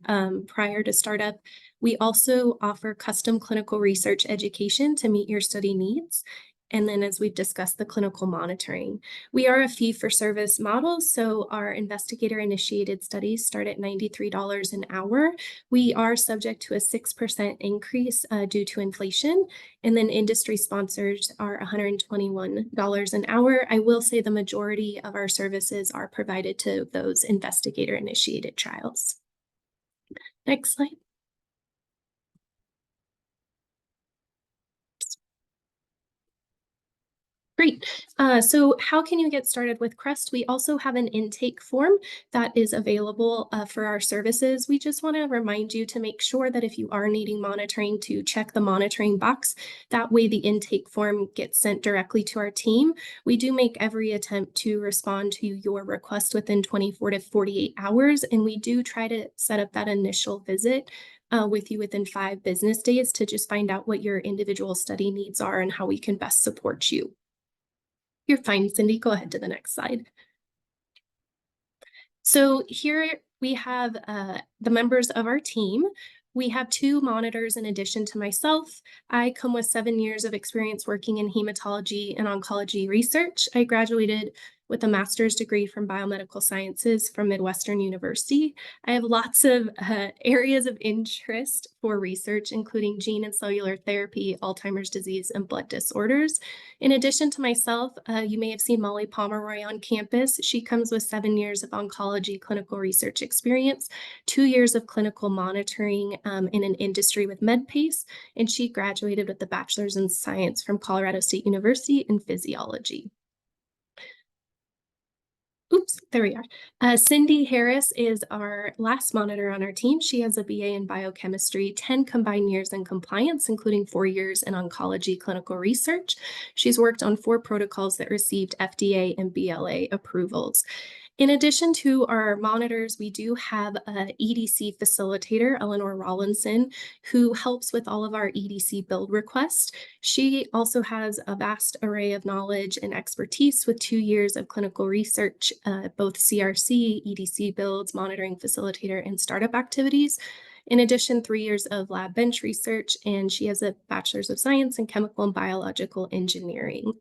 prior to startup. We also offer custom clinical research education to meet your study needs. And then, as we've discussed, the clinical monitoring. We are a fee-for-service model, so our investigator-initiated studies start at $93 an hour. We are subject to a 6% increase due to inflation, and then industry sponsors are $121 an hour. I will say the majority of our services are provided to those investigator-initiated trials. Next slide. Great. So how can you get started with CREST? We also have an intake form that is available for our services. We just want to remind you to make sure that if you are needing monitoring, to check the monitoring box. That way the intake form gets sent directly to our team. We do make every attempt to respond to your request within 24 to 48 hours, and we do try to set up that initial visit with you within 5 business days to just find out what your individual study needs are and how we can best support you. You're fine, Cindy. Go ahead to the next slide. So here we have the members of our team. We have 2 monitors in addition to myself. I come with 7 years of experience working in hematology and oncology research. I graduated with a master's degree from biomedical sciences from Midwestern University. I have lots of areas of interest for research, including gene and cellular therapy, Alzheimer's disease, and blood disorders. In addition to myself, you may have seen Molly Pomeroy on campus. She comes with 7 years of oncology clinical research experience, 2 years of clinical monitoring in an industry with MedPace, and she graduated with a bachelor's in science from Colorado State University in physiology. Oops, there we are. Cindy Harris is our last monitor on our team. She has a BA in biochemistry, 10 combined years in compliance, including 4 years in oncology clinical research. She's worked on 4 protocols that received FDA and BLA approvals. In addition to our monitors, we do have an EDC facilitator, Eleanor Rawlinson, who helps with all of our EDC build requests. She also has a vast array of knowledge and expertise with 2 years of clinical research, both CRC, EDC builds, monitoring facilitator, and startup activities. In addition, 3 years of lab bench research, and she has a bachelor's of science in chemical and biological engineering.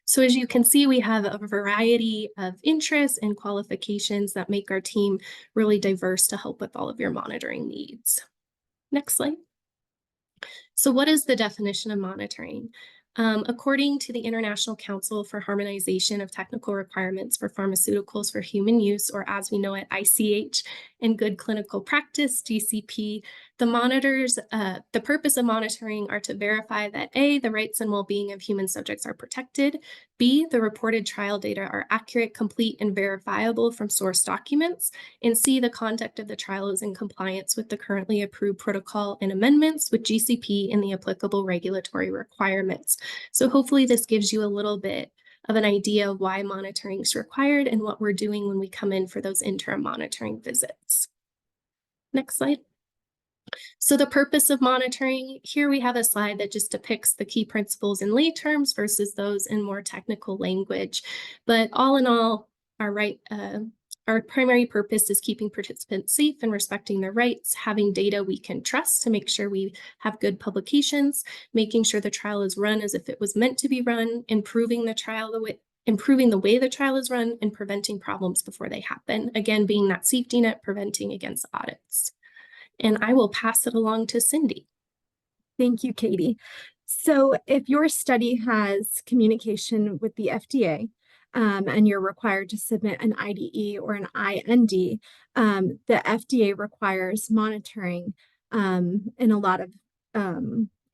So as you can see, we have a variety of interests and qualifications that make our team really diverse to help with all of your monitoring needs. Next slide. So what is the definition of monitoring? According to the International Council for Harmonization of Technical Requirements for Pharmaceuticals for Human Use, or as we know it, ICH, and Good Clinical Practice, GCP, the purpose of monitoring are to verify that A, the rights and well-being of human subjects are protected, B, the reported trial data are accurate, complete, and verifiable from source documents, and C, the conduct of the trial is in compliance with the currently approved protocol and amendments with GCP and the applicable regulatory requirements. So hopefully this gives you a little bit of an idea of why monitoring is required and what we're doing when we come in for those interim monitoring visits. Next slide. So the purpose of monitoring, here we have a slide that just depicts the key principles in lay terms versus those in more technical language. But all in all, our primary purpose is keeping participants safe and respecting their rights, having data we can trust to make sure we have good publications, making sure the trial is run as if it was meant to be run, improving the way the trial is run, and preventing problems before they happen. Again, being that safety net, preventing against audits. And I will pass it along to Cindy. Thank you, Katie. So if your study has communication with the FDA, and you're required to submit an IDE or an IND, the FDA requires monitoring in a lot of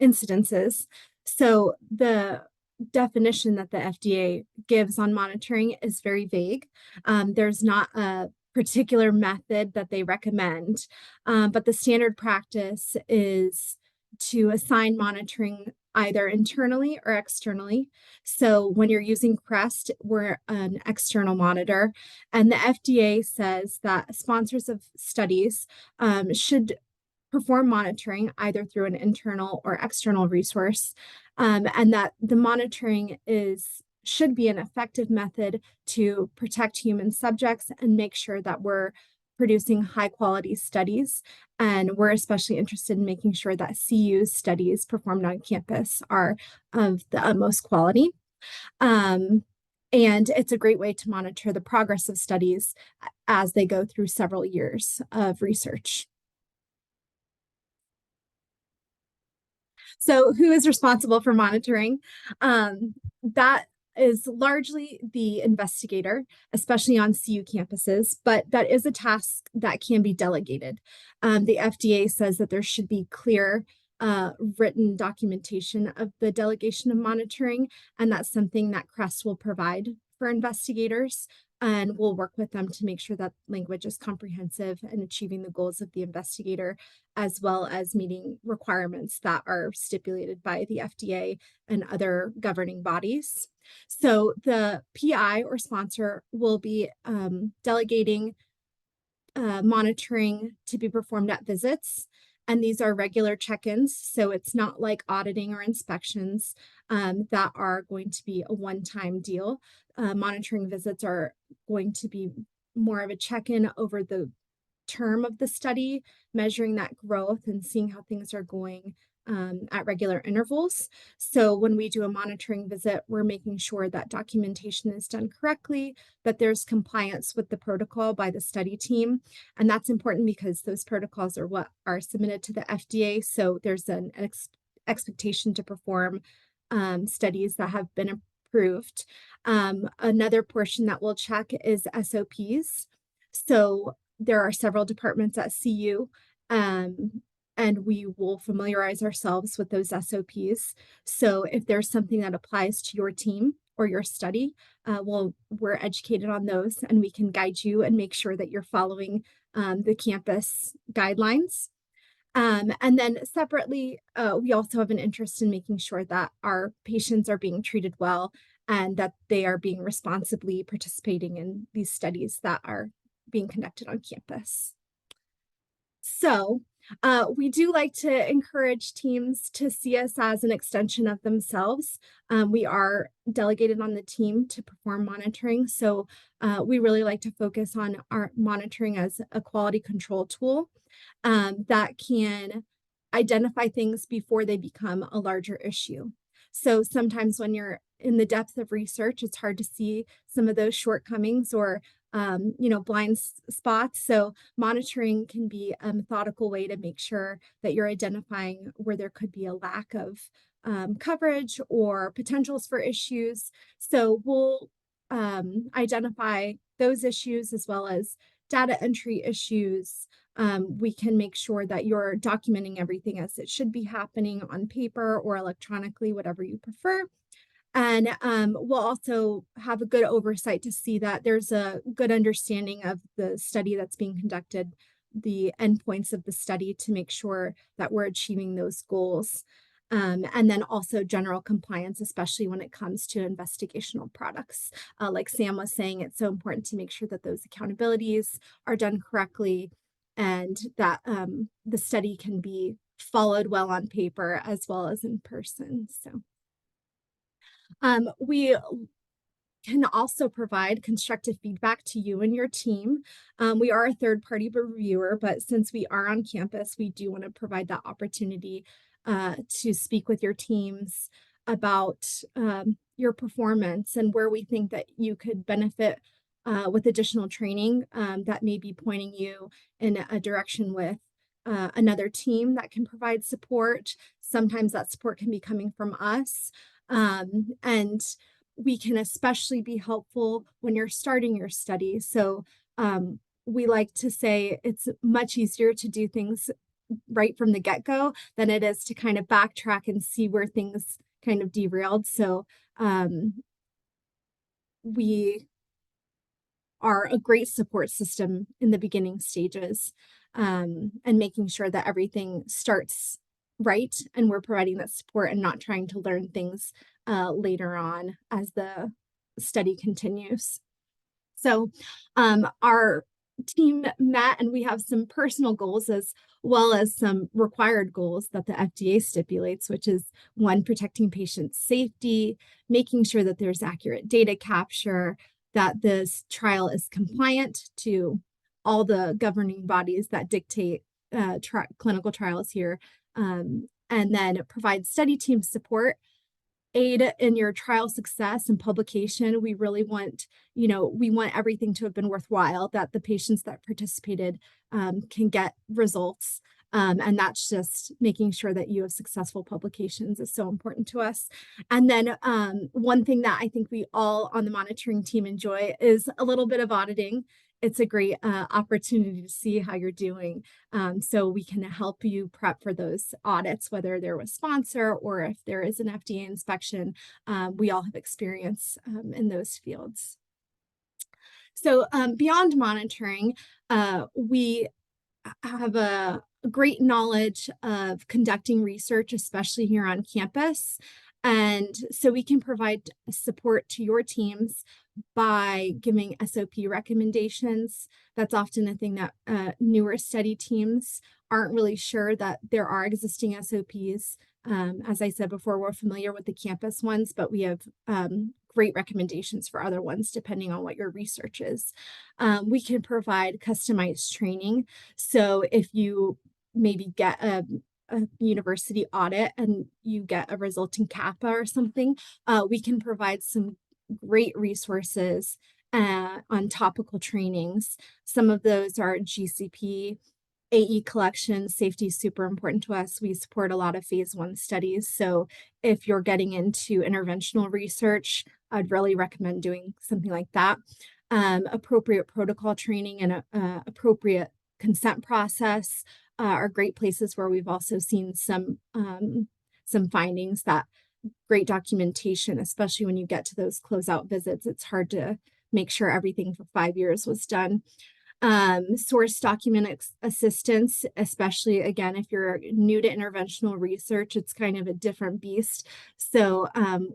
incidences. So the definition that the FDA gives on monitoring is very vague. There's not a particular method that they recommend, but the standard practice is to assign monitoring either internally or externally. So when you're using CREST, we're an external monitor, and the FDA says that sponsors of studies should perform monitoring either through an internal or external resource, and that the monitoring should be an effective method to protect human subjects and make sure that we're producing high quality studies. And we're especially interested in making sure that CU studies performed on campus are of the utmost quality. And it's a great way to monitor the progress of studies as they go through several years of research. So who is responsible for monitoring? That is largely the investigator, especially on CU campuses, but that is a task that can be delegated. The FDA says that there should be clear written documentation of the delegation of monitoring, and that's something that CREST will provide for investigators, and we'll work with them to make sure that language is comprehensive and achieving the goals of the investigator, as well as meeting requirements that are stipulated by the FDA and other governing bodies. So the PI or sponsor will be delegating monitoring to be performed at visits. And these are regular check-ins. So it's not like auditing or inspections that are going to be a one-time deal. Monitoring visits are going to be more of a check-in over the term of the study, measuring that growth and seeing how things are going at regular intervals. So when we do a monitoring visit, we're making sure that documentation is done correctly, that there's compliance with the protocol by the study team. And that's important because those protocols are what are submitted to the FDA. So there's an expectation to perform studies that have been approved. Another portion that we'll check is SOPs. So there are several departments at CU, and we will familiarize ourselves with those SOPs. So if there's something that applies to your team or your study, we're educated on those, and we can guide you and make sure that you're following the campus guidelines. And then separately, we also have an interest in making sure that our patients are being treated well and that they are being responsibly participating in these studies that are being conducted on campus. So we do like to encourage teams to see us as an extension of themselves. We are delegated on the team to perform monitoring. So we really like to focus on our monitoring as a quality control tool that can identify things before they become a larger issue. So sometimes when you're in the depth of research, it's hard to see some of those shortcomings or blind spots. So monitoring can be a methodical way to make sure that you're identifying where there could be a lack of coverage or potentials for issues. So we'll identify those issues as well as data entry issues. We can make sure that you're documenting everything as it should be happening on paper or electronically, whatever you prefer. And we'll also have a good oversight to see that there's a good understanding of the study that's being conducted, the endpoints of the study, to make sure that we're achieving those goals. And then also general compliance, especially when it comes to investigational products. Like Sam was saying, it's so important to make sure that those accountabilities are done correctly and that the study can be followed well on paper as well as in person. So we can also provide constructive feedback to you and your team. We are a third-party reviewer, but since we are on campus, we do want to provide that opportunity to speak with your teams about your performance and where we think that you could benefit with additional training that may be pointing you in a direction with another team that can provide support. Sometimes that support can be coming from us. And we can especially be helpful when you're starting your study. So we like to say it's much easier to do things right from the get-go than it is to kind of backtrack and see where things kind of derailed. So we are a great support system in the beginning stages and making sure that everything starts right and we're providing that support and not trying to learn things later on as the study continues. So our team met and we have some personal goals as well as some required goals that the FDA stipulates, which is one, protecting patient safety, making sure that there's accurate data capture, that this trial is compliant to all the governing bodies that dictate clinical trials here, and then provide study team support, aid in your trial success and publication. We really want, we want everything to have been worthwhile, that the patients that participated can get results. And that's just making sure that you have successful publications is so important to us. And then one thing that I think we all on the monitoring team enjoy is a little bit of auditing. It's a great opportunity to see how you're doing. So we can help you prep for those audits, whether they're with sponsor or if there is an FDA inspection. We all have experience in those fields. So beyond monitoring, we have a great knowledge of conducting research, especially here on campus. And so we can provide support to your teams by giving SOP recommendations. That's often a thing that newer study teams aren't really sure that there are existing SOPs. As I said before, we're familiar with the campus ones, but we have great recommendations for other ones depending on what your research is. We can provide customized training. So if you maybe get a university audit and you get a resulting CAPA or something, we can provide some great resources on topical trainings. Some of those are GCP, AE collection. Safety is super important to us. We support a lot of phase 1 studies. So if you're getting into interventional research, I'd really recommend doing something like that. Appropriate protocol training and appropriate consent process are great places where we've also seen some findings that great documentation, especially when you get to those closeout visits. It's hard to make sure everything for 5 years was done. Source document assistance, especially again, if you're new to interventional research, it's kind of a different beast. So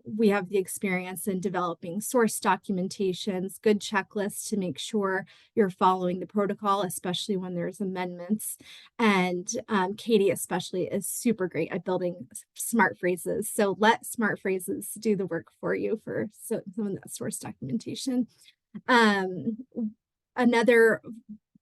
we have the experience in developing source documentations, good checklists to make sure you're following the protocol, especially when there's amendments. And Katie especially is super great at building smart phrases. So let smart phrases do the work for you for some of that source documentation. Another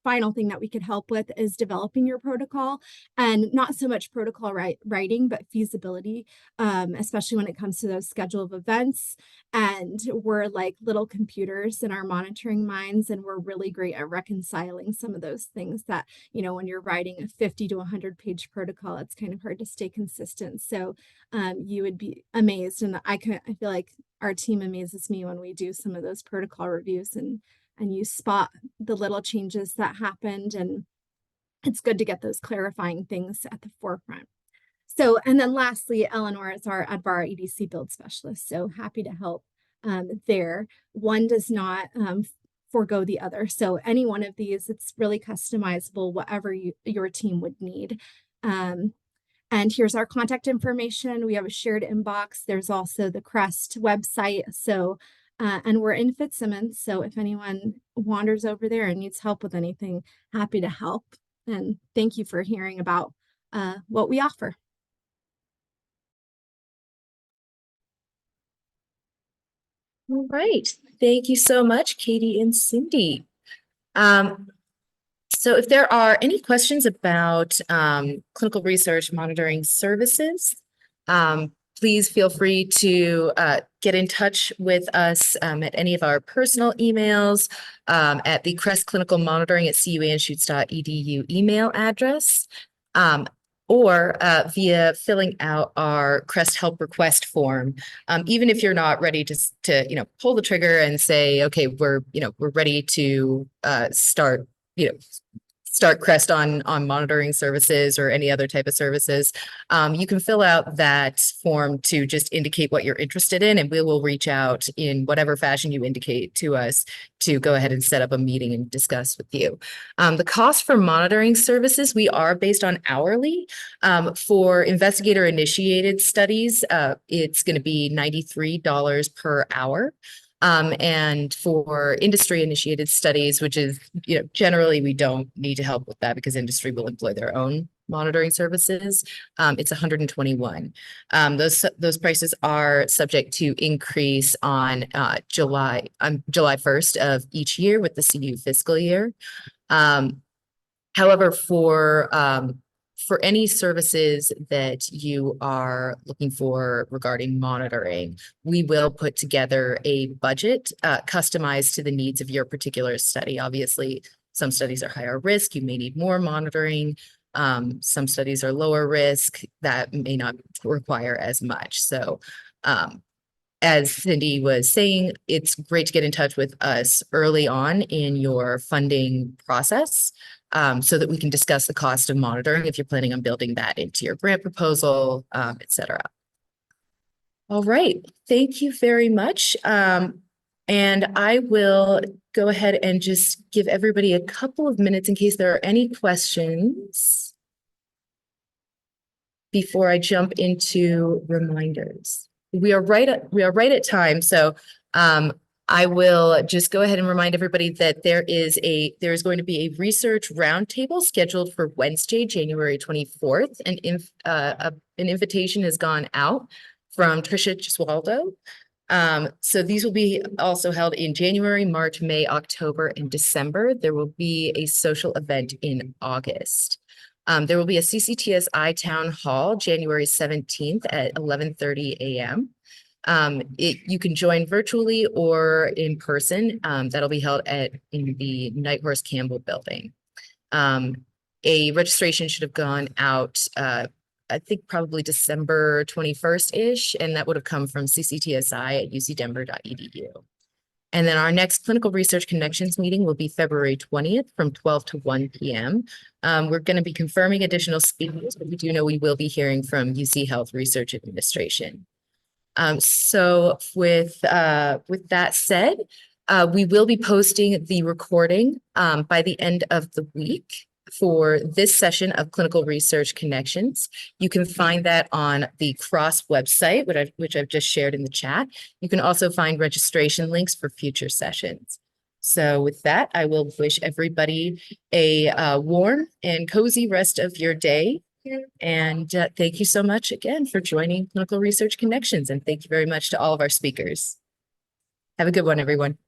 final thing that we could help with is developing your protocol, and not so much protocol writing, but feasibility, especially when it comes to those schedule of events. And we're like little computers in our monitoring minds, and we're really great at reconciling some of those things that, when you're writing a 50 to 100 page protocol, it's kind of hard to stay consistent. So you would be amazed. And I feel like our team amazes me when we do some of those protocol reviews and you spot the little changes that happened, and it's good to get those clarifying things at the forefront. So, and then lastly, Eleanor is our AdVara EDC build specialist. So happy to help there. One does not forego the other. So any one of these, it's really customizable, whatever your team would need. And here's our contact information. We have a shared inbox. There's also the CREST website. So and we're in Fitzsimmons, so if anyone wanders over there and needs help with anything, happy to help. And thank you for hearing about what we offer. All right. Thank you so much, Katie and Cindy. So if there are any questions about clinical research monitoring services, please feel free to get in touch with us at any of our personal emails, at the CREST Clinical Monitoring at cuanschutz.edu email address, or via filling out our CREST help request form. Even if you're not ready to pull the trigger and say, okay, we're ready to start CREST on monitoring services or any other type of services, you can fill out that form to just indicate what you're interested in, and we will reach out in whatever fashion you indicate to us to go ahead and set up a meeting and discuss with you. The cost for monitoring services, we are based on hourly. For investigator-initiated studies, it's going to be $93 per hour. And for industry initiated studies, which is, generally we don't need to help with that because industry will employ their own monitoring services. It's 121. Those prices are subject to increase on July 1st of each year with the CU fiscal year. However, for any services that you are looking for regarding monitoring, we will put together a budget customized to the needs of your particular study. Obviously, some studies are higher risk. You may need more monitoring. Some studies are lower risk that may not require as much. So, as Cindy was saying, it's great to get in touch with us early on in your funding process so that we can discuss the cost of monitoring if you're planning on building that into your grant proposal, et cetera. All right, thank you very much. And I will go ahead and just give everybody a couple of minutes in case there are any questions before I jump into reminders. We are right at time, so I will just go ahead and remind everybody that there is going to be a research roundtable scheduled for Wednesday, January 24th, and an invitation has gone out from Tricia Gesualdo. So these will be also held in January, March, May, October, and December. There will be a social event in August. There will be a CCTSI Town Hall, January 17th at 11:30 a.m. You can join virtually or in person. That'll be held in the Nighthorse Campbell building. A registration should have gone out, I think probably December 21st-ish, and that would have come from cctsi at ucdenver.edu. And then our next Clinical Research Connections meeting will be February 20th from 12 to 1 p.m. We're going to be confirming additional speakers, but we do know we will be hearing from UC Health Research Administration. So with that said, we will be posting the recording by the end of the week for this session of Clinical Research Connections. You can find that on the CROSS website, which I've just shared in the chat. You can also find registration links for future sessions. So with that, I will wish everybody a warm and cozy rest of your day. And thank you so much again for joining Clinical Research Connections. And thank you very much to all of our speakers. Have a good one, everyone.